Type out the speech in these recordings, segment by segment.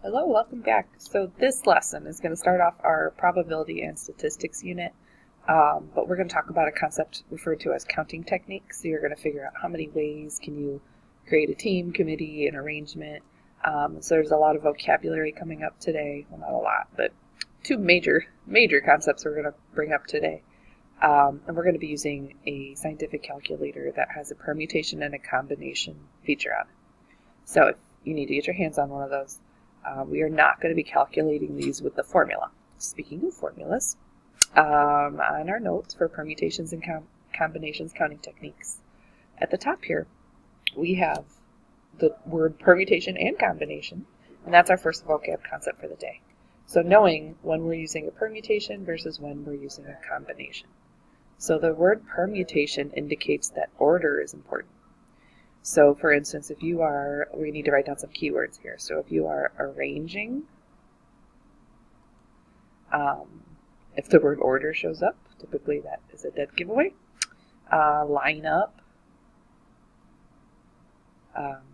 Hello, welcome back. So this lesson is going to start off our probability and statistics unit, but we're going to talk about a concept referred to as counting techniques. So you're going to figure out how many ways can you create a team, committee, an arrangement. So there's a lot of vocabulary coming up today. Well, not a lot, but two major concepts we're going to bring up today. And we're going to be using a scientific calculator that has a permutation and a combination feature on it. So if you need to get your hands on one of those, we are not going to be calculating these with the formula. Speaking of formulas, on our notes for permutations and combinations counting techniques, at the top here, we have the word permutation and combination, and that's our first vocab concept for the day. So knowing when we're using a permutation versus when we're using a combination. So the word permutation indicates that order is important. So for instance, we need to write down some keywords here. So if you are arranging, if the word order shows up, typically that is a dead giveaway. Line up,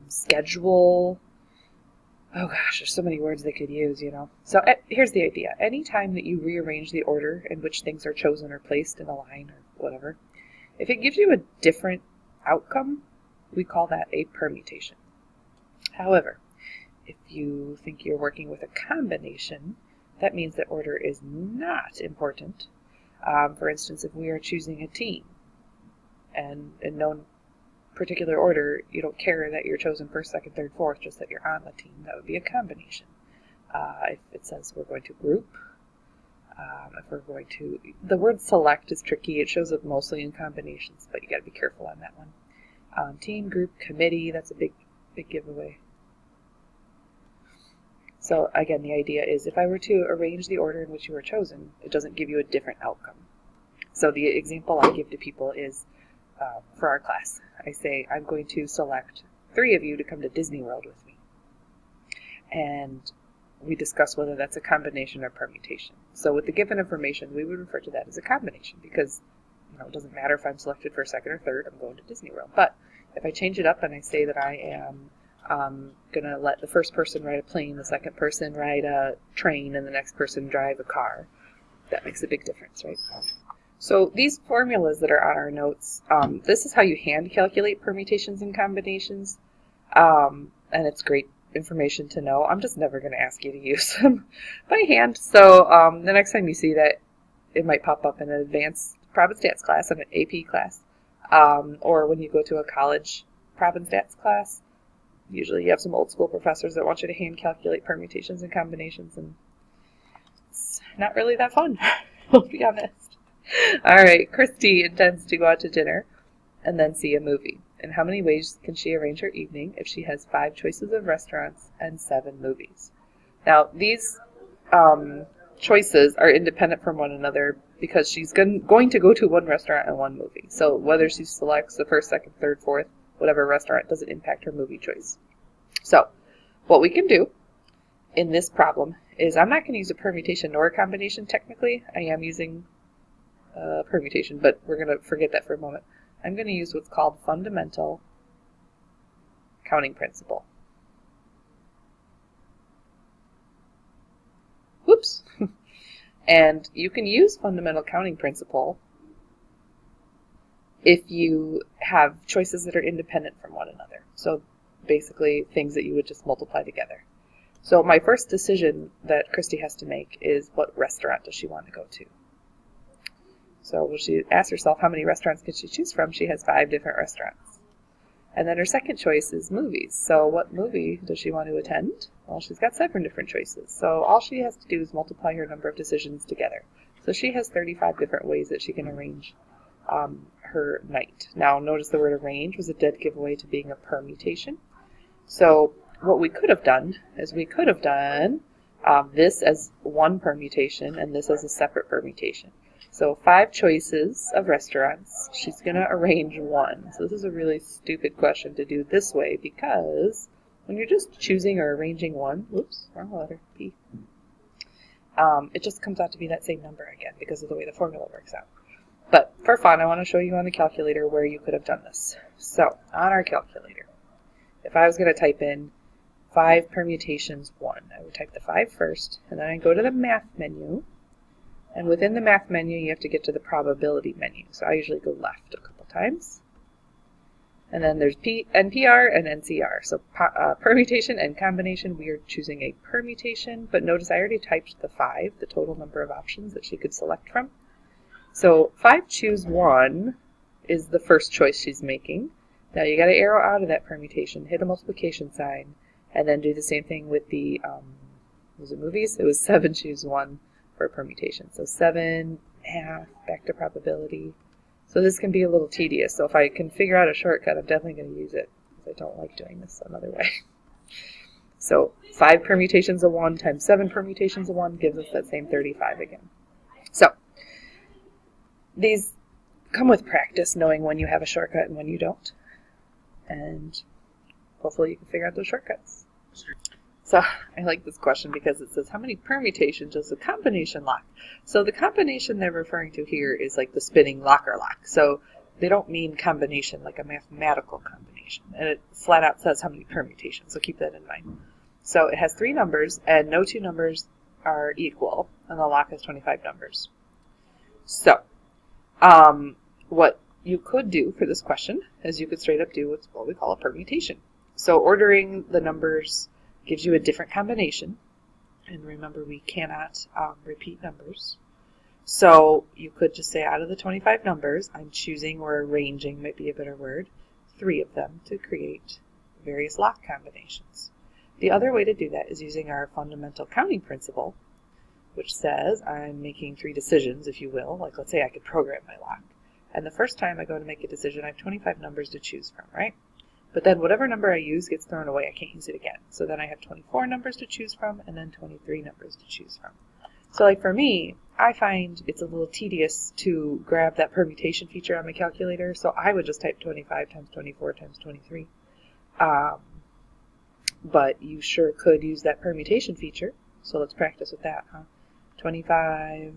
schedule. Oh gosh, there's so many words they could use, you know. So here's the idea. Anytime that you rearrange the order in which things are chosen or placed in a line or whatever, if it gives you a different outcome, we call that a permutation. However, if you think you're working with a combination, that means that order is not important. For instance, if we are choosing a team, and in no particular order, you don't care that you're chosen first, second, third, fourth, just that you're on the team, that would be a combination. If it says we're going to group, if we're going to, the word select is tricky. It shows up mostly in combinations, but you got to be careful on that one. Team, group, committee, that's a big giveaway. So again, the idea is if I were to arrange the order in which you were chosen, it doesn't give you a different outcome. So the example I give to people is, for our class, I say, I'm going to select 3 of you to come to Disney World with me. And we discuss whether that's a combination or permutation. So with the given information, we would refer to that as a combination because it doesn't matter if I'm selected for second or third, I'm going to Disney World. But if I change it up and I say that I am going to let the first person ride a plane, the second person ride a train, and the next person drive a car, that makes a big difference, right? So these formulas that are on our notes, this is how you hand calculate permutations and combinations, and it's great information to know. I'm just never going to ask you to use them by hand. So the next time you see that, it might pop up in an advanced prob and stats class, an AP class, or when you go to a college prob and stats class. Usually you have some old school professors that want you to hand calculate permutations and combinations, and it's not really that fun, I'll be honest. All right, Christy intends to go out to dinner and then see a movie. In how many ways can she arrange her evening if she has 5 choices of restaurants and 7 movies? Now, these choices are independent from one another because she's going to go to one restaurant and one movie. So whether she selects the first, second, third, fourth, whatever restaurant, doesn't impact her movie choice. So what we can do in this problem is I'm not going to use a permutation nor a combination technically. I am using permutation, but we're going to forget that for a moment. I'm going to use what's called fundamental counting principle. Whoops. And you can use fundamental counting principle if you have choices that are independent from one another. So basically things that you would just multiply together. So my first decision that Christy has to make is what restaurant does she want to go to? So when she asks herself how many restaurants can she choose from, she has 5 different restaurants. And then her second choice is movies. So what movie does she want to attend? Well, she's got 7 different choices. So all she has to do is multiply her number of decisions together. So she has 35 different ways that she can arrange her night. Now notice the word arrange was a dead giveaway to being a permutation. So what we could have done is we could have done this as one permutation and this as a separate permutation. So 5 choices of restaurants, she's going to arrange 1. So this is a really stupid question to do this way because when you're just choosing or arranging 1, whoops, wrong letter, P, it just comes out to be that same number again because of the way the formula works out. But for fun, I want to show you on the calculator where you could have done this. So on our calculator, if I was going to type in 5 permutations 1, I would type the 5 first, and then I go to the math menu. And within the math menu, you have to get to the probability menu. So I usually go left a couple times. And then there's NPR and NCR. So permutation and combination, we are choosing a permutation. But notice I already typed the 5, the total number of options that she could select from. So 5 choose 1 is the first choice she's making. Now you got to arrow out of that permutation, hit a multiplication sign, and then do the same thing with the, was it movies? It was 7 choose 1 for a permutation. So 7, math, back to probability. So this can be a little tedious. So if I can figure out a shortcut, I'm definitely going to use it, because I don't like doing this another way. So 5 permutations of 1 times 7 permutations of 1 gives us that same 35 again. So these come with practice, knowing when you have a shortcut and when you don't. And hopefully you can figure out those shortcuts. So I like this question because it says, how many permutations does a combination lock? So the combination they're referring to here is like the spinning locker lock. So they don't mean combination like a mathematical combination. And it flat out says how many permutations, so keep that in mind. So it has 3 numbers, and no 2 numbers are equal, and the lock has 25 numbers. So what you could do for this question is you could straight up do what we call a permutation. So ordering the numbers gives you a different combination. And remember, we cannot repeat numbers. So you could just say, out of the 25 numbers, I'm choosing, or arranging might be a better word, 3 of them to create various lock combinations. The other way to do that is using our fundamental counting principle, which says I'm making 3 decisions, if you will. Like, let's say I could program my lock. And the first time I go to make a decision, I have 25 numbers to choose from, right? But then whatever number I use gets thrown away. I can't use it again. So then I have 24 numbers to choose from, and then 23 numbers to choose from. So like for me, I find it's a little tedious to grab that permutation feature on my calculator. So I would just type 25 times 24 times 23. But you sure could use that permutation feature. So let's practice with that, huh? 25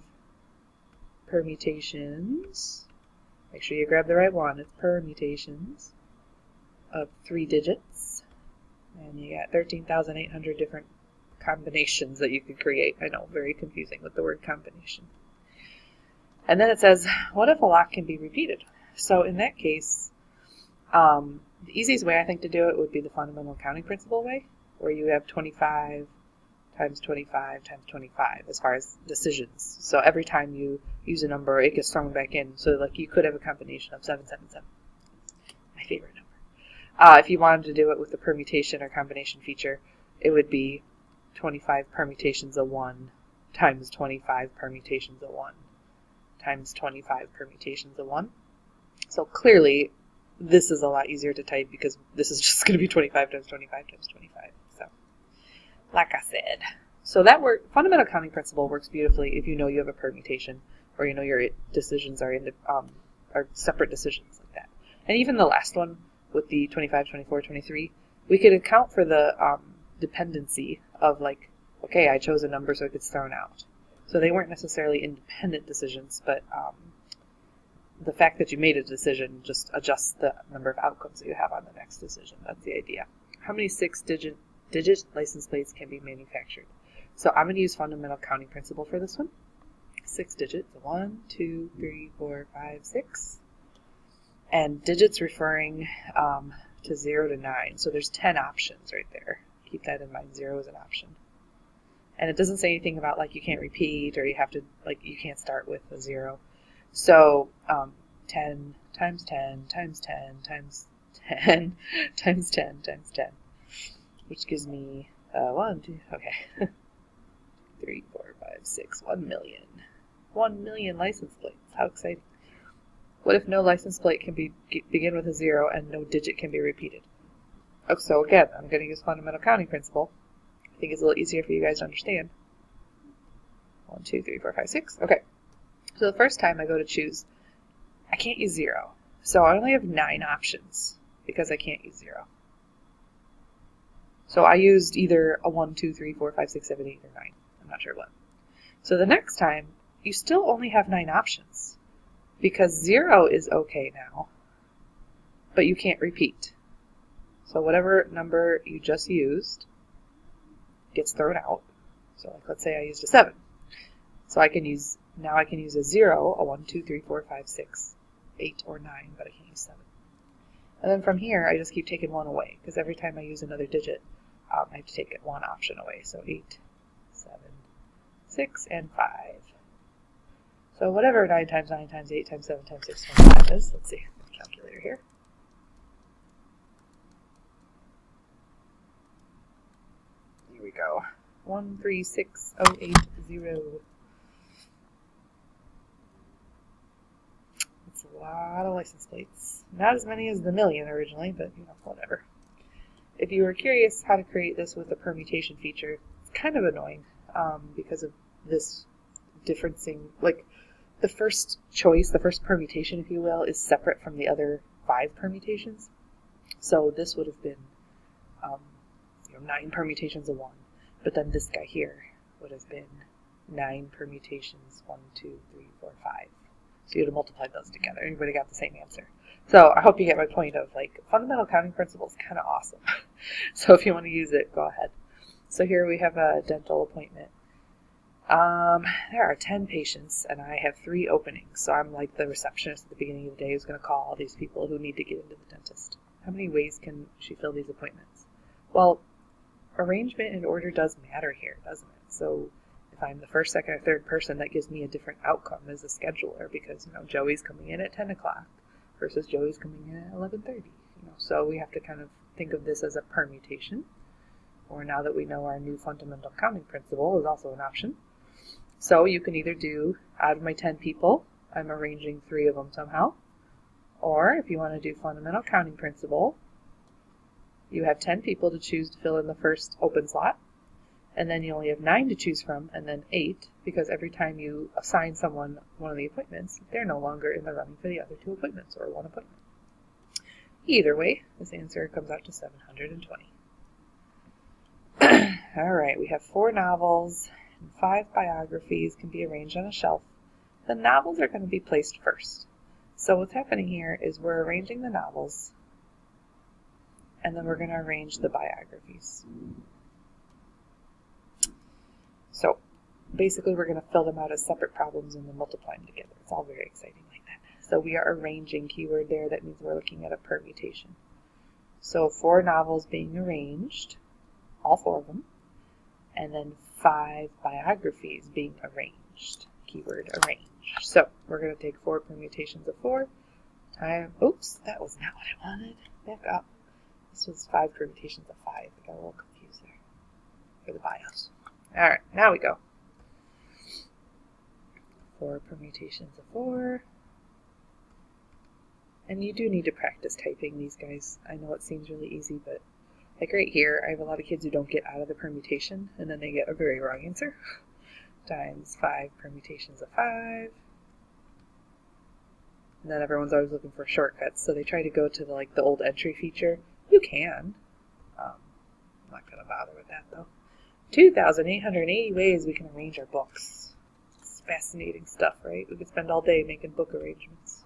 permutations. Make sure you grab the right one. It's permutations of 3 digits, and you got 13,800 different combinations that you could create. I know, very confusing with the word combination. And then it says, what if a lock can be repeated? So in that case, the easiest way I think to do it would be the fundamental counting principle way, where you have 25 times 25 times 25 as far as decisions. So every time you use a number, it gets thrown back in. So like you could have a combination of 777. My favorite number. If you wanted to do it with the permutation or combination feature, it would be 25 permutations of 1 times 25 permutations of 1 times 25 permutations of 1. So clearly, this is a lot easier to type because this is just going to be 25 times 25 times 25. So, like I said. So that fundamental counting principle works beautifully if you know you have a permutation, or you know your decisions are separate decisions like that. And even the last one, with the 25, 24, 23, we could account for the dependency of like, okay, I chose a number so it gets thrown out. So they weren't necessarily independent decisions, but the fact that you made a decision just adjusts the number of outcomes that you have on the next decision. That's the idea. How many 6-digit license plates can be manufactured? So I'm going to use fundamental counting principle for this one. 6 digits, 1, 2, 3, 4, 5, 6. And digits referring to 0 to 9. So there's 10 options right there. Keep that in mind. 0 is an option. And it doesn't say anything about like you can't repeat, or you have to, like, you can't start with a 0. So 10 times 10 times 10 times 10 times 10 times 10, which gives me 1, 2, okay. 3, 4, 5, 6, 1 million. 1 million license plates. How exciting. What if no license plate can begin with a 0 and no digit can be repeated? Oh, so again, I'm going to use fundamental counting principle. I think it's a little easier for you guys to understand. 1, 2, 3, 4, 5, 6. Okay. So the first time I go to choose, I can't use 0. So I only have 9 options because I can't use 0. So I used either a 1, 2, 3, 4, 5, 6, 7, 8, or 9. I'm not sure what. So the next time, you still only have 9 options. Because 0 is okay now, but you can't repeat. So whatever number you just used, gets thrown out. So like, let's say I used a 7. So now I can use a 0, a 1, 2, 3, 4, 5, 6, 8, or 9, but I can't use 7. And then from here, I just keep taking 1 away, because every time I use another digit, I have to take 1 option away. So 8, 7, 6, and 5. So whatever 9 times 9 times 8 times 7 times 6 times 5 is, let's see, calculator here. Here we go. 136080. That's a lot of license plates. Not as many as the million originally, but you know, whatever. If you were curious how to create this with the permutation feature, it's kind of annoying because of this differencing. Like, the first choice, the first permutation, if you will, is separate from the other 5 permutations. So this would have been 9 permutations of 1. But then this guy here would have been 9 permutations, 1, 2, 3, 4, 5. So you would have multiplied those together, and you would have got the same answer. So I hope you get my point of, like, fundamental counting principle is kind of awesome. So if you want to use it, go ahead. So here we have a dental appointment. There are 10 patients, and I have 3 openings. So I'm like the receptionist at the beginning of the day who's going to call all these people who need to get into the dentist. How many ways can she fill these appointments? Well, arrangement and order does matter here, doesn't it? So if I'm the first, second, or third person, that gives me a different outcome as a scheduler, because, you know, Joey's coming in at 10 o'clock versus Joey's coming in at 11:30. You know, so we have to kind of think of this as a permutation. Or now that we know our new fundamental counting principle is also an option. So you can either do, out of my 10 people, I'm arranging 3 of them somehow. Or if you want to do fundamental counting principle, you have 10 people to choose to fill in the first open slot. And then you only have 9 to choose from, and then 8, because every time you assign someone one of the appointments, they're no longer in the running for the other 2 appointments, or 1 appointment. Either way, this answer comes out to 720. Alright, we have 4 novels, and 5 biographies can be arranged on a shelf. The novels are going to be placed first. So what's happening here is we're arranging the novels, and then we're going to arrange the biographies. So basically we're going to fill them out as separate problems and then multiply them together. It's all very exciting like that. So we are arranging keyword there. That means we're looking at a permutation. So 4 novels being arranged, all 4 of them, and then 5 biographies being arranged, keyword arrange. So we're going to take 4 permutations of 4 times, oops, that was not what I wanted. Back up. This was 5 permutations of 5. I got a little confused there for the bios. Alright, now we go. 4 permutations of 4. And you do need to practice typing these guys. I know it seems really easy, but like right here, I have a lot of kids who don't get out of the permutation, and then they get a very wrong answer. Times 5 permutations of 5. And then everyone's always looking for shortcuts, so they try to go to the old entry feature. You can. I'm not going to bother with that, though. 2,880 ways we can arrange our books. It's fascinating stuff, right? We could spend all day making book arrangements.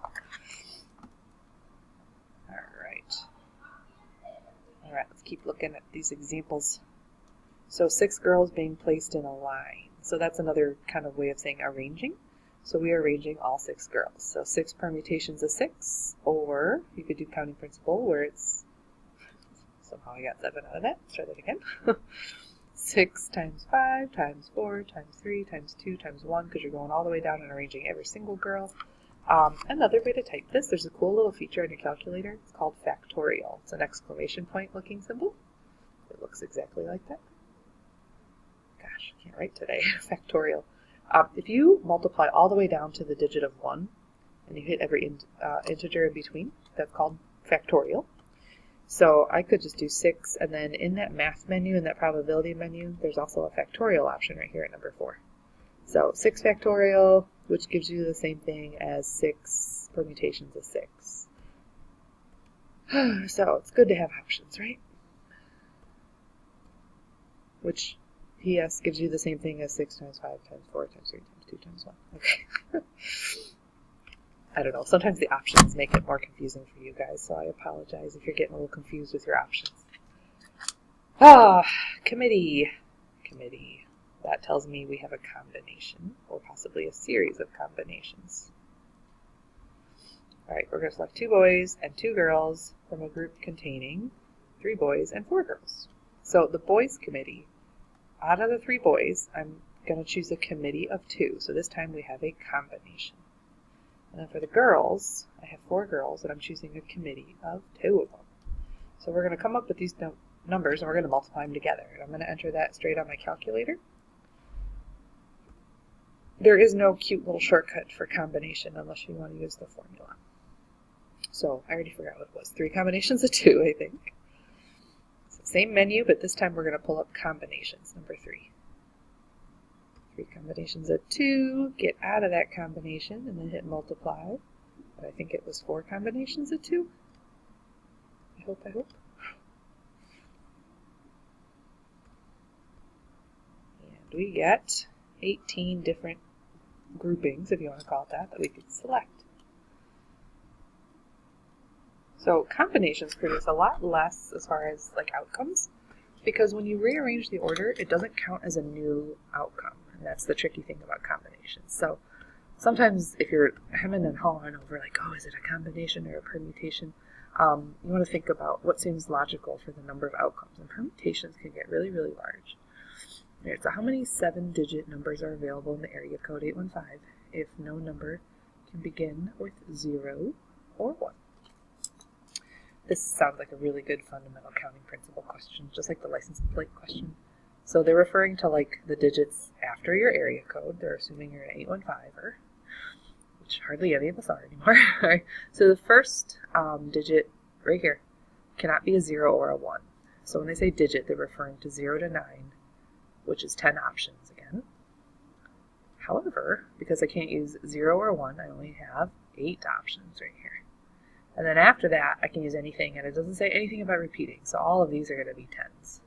Alright, let's keep looking at these examples. So 6 girls being placed in a line. So that's another kind of way of saying arranging. So we are arranging all 6 girls. So 6 permutations of 6, or you could do counting principle where it's, somehow I got 7 out of that. Let's try that again. 6 times 5 times 4 times 3 times 2 times 1, because you're going all the way down and arranging every single girl. Another way to type this, there's a cool little feature in your calculator. It's called factorial. It's an exclamation point looking symbol. It looks exactly like that. Gosh, I can't write today. Factorial. If you multiply all the way down to the digit of 1, and you hit every integer in between, that's called factorial. So I could just do 6, and then in that math menu, in that probability menu, there's also a factorial option right here at number 4. So 6 factorial, which gives you the same thing as 6 permutations of 6. So it's good to have options, right? Which, PS, gives you the same thing as 6 times 5 times 4 times 3 times 2 times 1. Okay. I don't know. Sometimes the options make it more confusing for you guys, so I apologize if you're getting a little confused with your options. Committee. committee. That tells me we have a combination, or possibly a series of combinations. All right, we're going to select 2 boys and 2 girls from a group containing 3 boys and 4 girls. So the boys committee, out of the 3 boys, I'm going to choose a committee of 2. So this time we have a combination. And then for the girls, I have 4 girls, and I'm choosing a committee of 2 of them. So we're going to come up with these numbers, and we're going to multiply them together. And I'm going to enter that straight on my calculator. There is no cute little shortcut for combination unless you want to use the formula. So I already forgot what it was. 3 combinations of 2, I think. So same menu, but this time we're going to pull up combinations, number 3. 3 combinations of 2, get out of that combination, and then hit multiply. But I think it was 4 combinations of 2. I hope. And we get 18 different groupings, if you want to call it that we could select. So combinations produce a lot less as far as like outcomes, because when you rearrange the order, it doesn't count as a new outcome. And that's the tricky thing about combinations. So sometimes if you're hemming and hawing over like, oh, is it a combination or a permutation? You want to think about what seems logical for the number of outcomes. And permutations can get really, really large. All right, so how many 7-digit numbers are available in the area code 815 if no number can begin with 0 or 1? This sounds like a really good fundamental counting principle question, just like the license plate question. So they're referring to like the digits after your area code. They're assuming you're an 815-er, which hardly any of us are anymore. All right. So the first digit right here cannot be a 0 or a 1. So when they say digit, they're referring to 0 to 9, which is 10 options again. However, because I can't use 0 or 1, I only have 8 options right here. And then after that, I can use anything, and it doesn't say anything about repeating. So all of these are going to be 10s.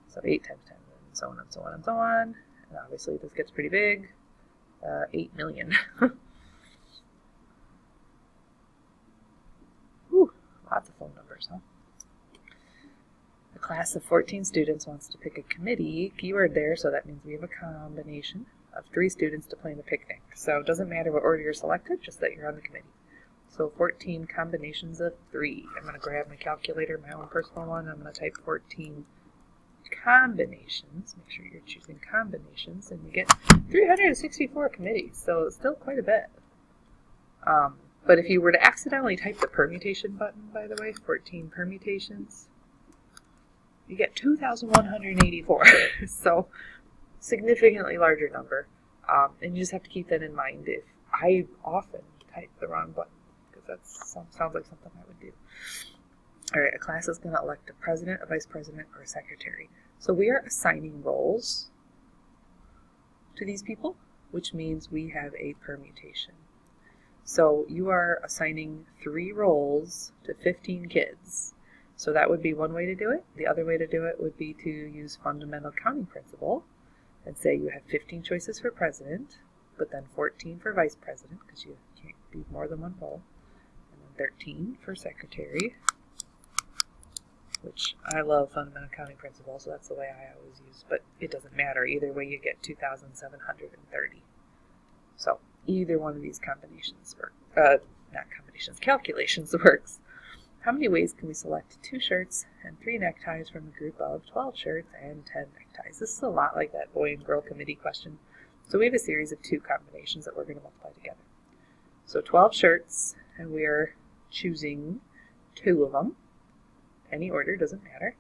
So 8 times 10, and so on and so on and so on. And obviously this gets pretty big. 8 million. Whew, lots of phone numbers, huh? A class of 14 students wants to pick a committee. Keyword there, so that means we have a combination of 3 students to plan the picnic. So it doesn't matter what order you're selected, just that you're on the committee. So 14 combinations of 3. I'm going to grab my calculator, my own personal one. I'm going to type 14 combinations. Make sure you're choosing combinations, and you get 364 committees. So it's still quite a bit. But if you were to accidentally type the permutation button, by the way, 14 permutations, you get 2,184. So significantly larger number. And you just have to keep that in mind. If I often type the wrong button, that sounds like something I would do. All right, a class is going to elect a president, a vice president, or a secretary. So we are assigning roles to these people, which means we have a permutation. So you are assigning 3 roles to 15 kids. So that would be one way to do it. The other way to do it would be to use fundamental counting principle and say you have 15 choices for president, but then 14 for vice president, because you can't be more than one role. 13 for secretary, which I love fundamental counting principle, so that's the way I always use, but it doesn't matter. Either way, you get 2,730. So either one of these combinations work, calculations works. How many ways can we select 2 shirts and 3 neckties from a group of 12 shirts and 10 neckties? This is a lot like that boy and girl committee question. So we have a series of 2 combinations that we're going to multiply together. So 12 shirts, and we are choosing 2 of them. Any order, doesn't matter.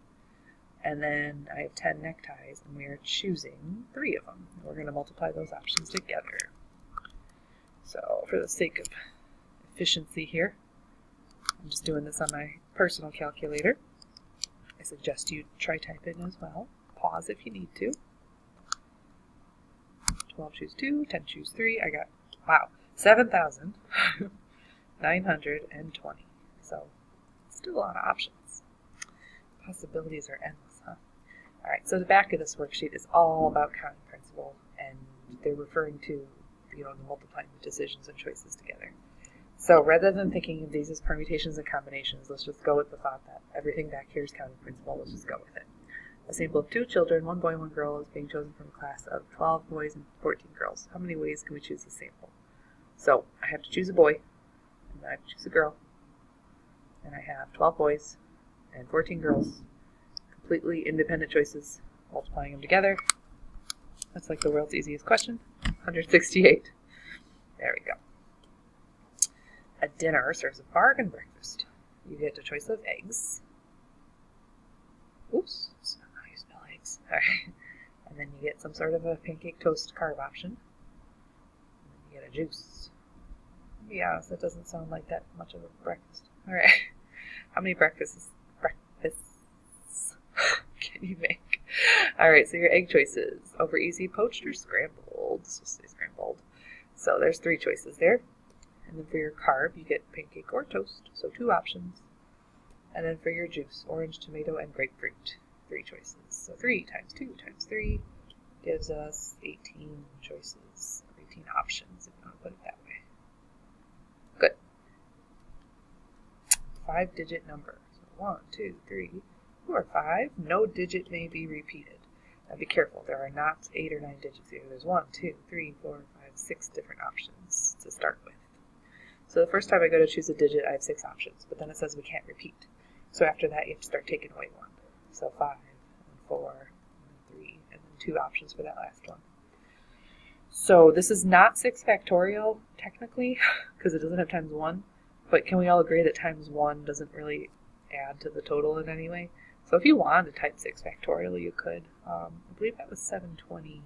And then I have 10 neckties, and we are choosing 3 of them. We're going to multiply those options together. So for the sake of efficiency here, I'm just doing this on my personal calculator. I suggest you try typing as well. Pause if you need to. 12 choose 2, 10 choose 3. I got, wow, 7,920. So still a lot of options. Possibilities are endless, huh? All right, so the back of this worksheet is all about counting principle, and they're referring to, the multiplying the decisions and choices together. So rather than thinking of these as permutations and combinations, let's just go with the thought that everything back here is counting principle. Let's just go with it. A sample of 2 children, 1 boy and 1 girl, is being chosen from a class of 12 boys and 14 girls. How many ways can we choose the sample? So I have to choose a boy, and then I have to choose a girl, and I have 12 boys and 14 girls, completely independent choices, multiplying them together. That's like the world's easiest question. 168. There we go. A dinner serves a bargain breakfast. You get a choice of eggs. Oops, that's not how you spell eggs. All right. And then you get some sort of a pancake toast carb option. And then you get a juice. To be honest, that doesn't sound like that much of a breakfast. All right. How many breakfasts can you make? All right, so your egg choices. Over easy, poached, or scrambled. Let's just say scrambled. So there's 3 choices there. And then for your carb, you get pancake or toast, so 2 options. And then for your juice, orange, tomato, and grapefruit, 3 choices. So 3 times 2 times 3 gives us 18 choices, 18 options, if you want to put it that way. Good. 5-digit number. So 1, 2, 3, 4, 5. No digit may be repeated. Now be careful, there are not 8 or 9 digits here. There's 1, 2, 3, 4, 5, 6 different options to start with. So the first time I go to choose a digit, I have 6 options, but then it says we can't repeat. So after that, you have to start taking away 1. So 5, and 4, and 3, and then 2 options for that last one. So this is not 6 factorial, technically, because it doesn't have times 1, but can we all agree that times 1 doesn't really add to the total in any way? So if you wanted to type 6 factorial, you could. I believe that was 720.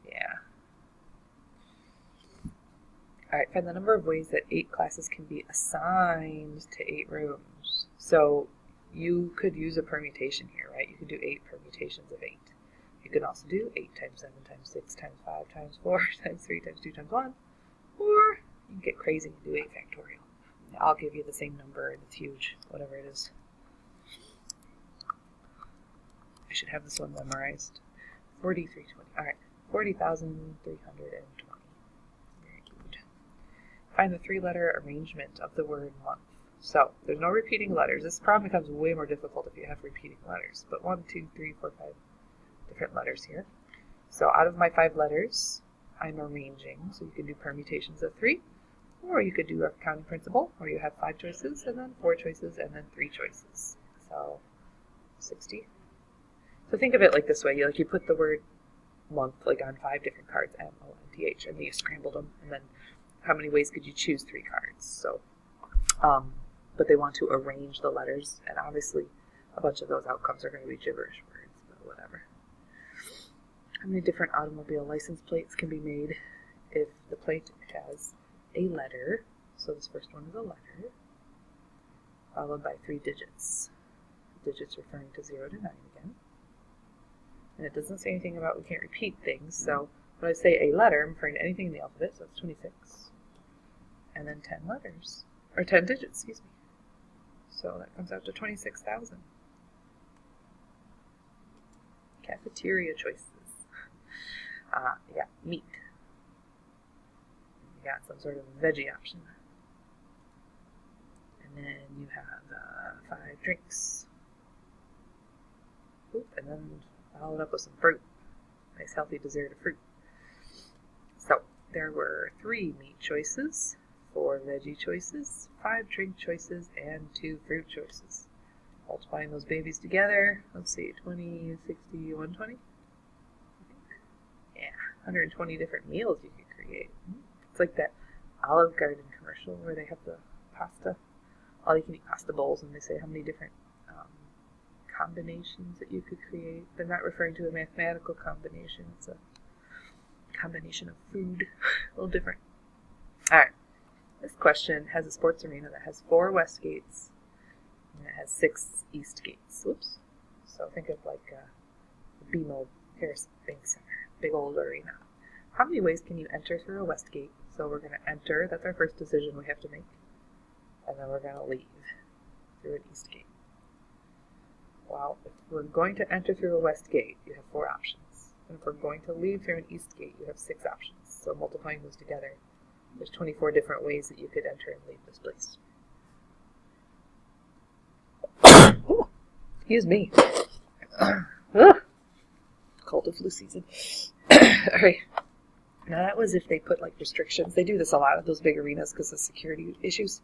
Yeah. Alright, find the number of ways that 8 classes can be assigned to 8 rooms. So you could use a permutation here, right? You could do 8 permutations of 8. You can also do 8 times 7 times 6 times 5 times 4 times 3 times 2 times 1. Or you can get crazy and do 8 factorial. I'll give you the same number and it's huge, whatever it is. I should have this one memorized. 4320. Alright, 40,320. Very good. Find the 3-letter arrangement of the word month. So, there's no repeating letters. This problem becomes way more difficult if you have repeating letters. But 1, 2, 3, 4, 5 different letters here. So out of my 5 letters, I'm arranging. So you can do permutations of 3. Or you could do a counting principle, where you have 5 choices, and then 4 choices, and then 3 choices. So, 60. So think of it like this way. You put the word month on 5 different cards, M-O-N-T-H, and then you scrambled them, and then how many ways could you choose 3 cards? So, but they want to arrange the letters, and obviously a bunch of those outcomes are going to be gibberish words, but whatever. How many different automobile license plates can be made if the plate has a letter? So this first one is a letter, followed by 3 digits. Digits referring to 0 to 9 again. And it doesn't say anything about we can't repeat things, so when I say a letter, I'm referring to anything in the alphabet, so that's 26. And then 10 letters, or 10 digits, excuse me. So that comes out to 26,000. Cafeteria choices. Yeah, meat. You got some sort of veggie option. And then you have 5 drinks. Oop, and then followed up with some fruit. Nice healthy dessert of fruit. So there were 3 meat choices, 4 veggie choices, 5 drink choices, and 2 fruit choices. Multiplying those babies together, let's see, 20, 60, 120? Yeah, 120 different meals you could create. It's like that Olive Garden commercial where they have the pasta, all you can eat pasta bowls, and they say how many different combinations that you could create. They're not referring to a mathematical combination, it's a combination of food. A little different. Alright, this question has a sports arena that has 4 west gates, and it has 6 east gates. Whoops. So think of like the BMO Harris Bank Center, big old arena. How many ways can you enter through a west gate? So we're going to enter, that's our first decision we have to make, and then we're going to leave through an east gate. Well, if we're going to enter through a west gate, you have 4 options. And if we're going to leave through an east gate, you have 6 options. So multiplying those together, there's 24 different ways that you could enter and leave this place. Excuse me. Cold and flu season. Alright. Now that was if they put like restrictions. They do this a lot at those big arenas because of security issues.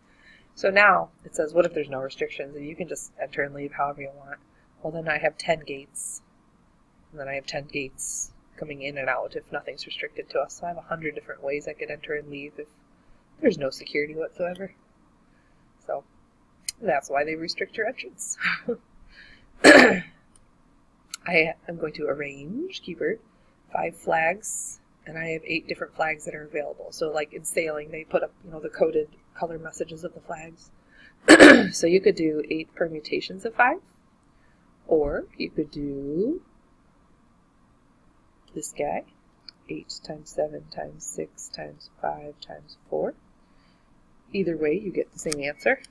So now it says, what if there's no restrictions and you can just enter and leave however you want? Well, then I have 10 gates. And then I have 10 gates coming in and out if nothing's restricted to us. So I have 100 different ways I could enter and leave if there's no security whatsoever. So that's why they restrict your entrance. I am going to arrange, keyword, 5 flags, and I have 8 different flags that are available. So like in sailing, they put up, the coded color messages of the flags. So you could do 8 permutations of 5, or you could do this guy, 8 times 7 times 6 times 5 times 4. Either way, you get the same answer.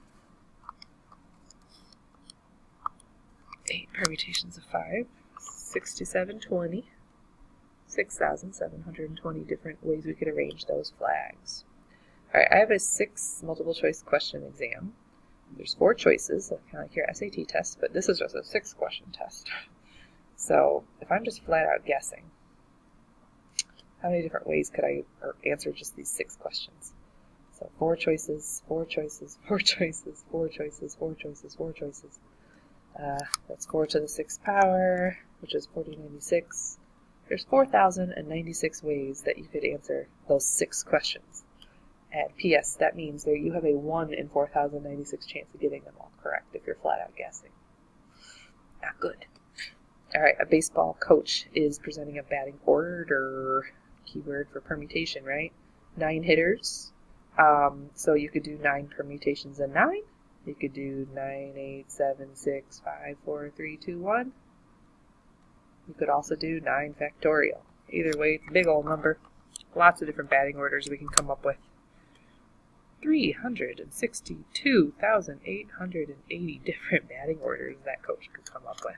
8 permutations of 5, 6720, 6,720 different ways we could arrange those flags. Alright, I have a 6 multiple choice question exam. There's 4 choices, kind of like your SAT test, but this is just a 6 question test. So if I'm just flat out guessing, how many different ways could I answer just these 6 questions? So 4 choices, 4 choices, 4 choices, 4 choices, 4 choices, 4 choices. That's 4 to the 6th power, which is 4096. There's 4,096 ways that you could answer those 6 questions. And P.S. that means that you have a 1 in 4,096 chance of getting them all correct if you're flat out guessing. Not good. Alright, a baseball coach is presenting a batting order, keyword for permutation, right? 9 hitters. So you could do 9 permutations of 9. You could do 9, 8, 7, 6, 5, 4, 3, 2, 1. You could also do 9 factorial. Either way, it's a big old number. Lots of different batting orders we can come up with. 362,880 different batting orders that coach could come up with.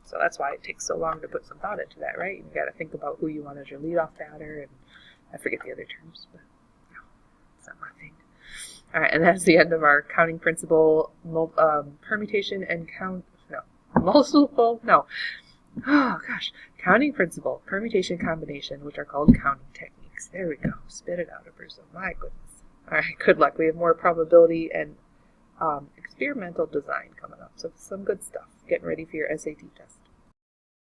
So that's why it takes so long to put some thought into that, right? You got to think about who you want as your leadoff batter, and I forget the other terms, but no, it's not my thing. All right, and that's the end of our counting principle, permutation and counting principle, permutation combination, which are called counting techniques. There we go. Spit it out, Pearson. My goodness. All right, good luck. We have more probability and experimental design coming up, so some good stuff. Getting ready for your SAT test.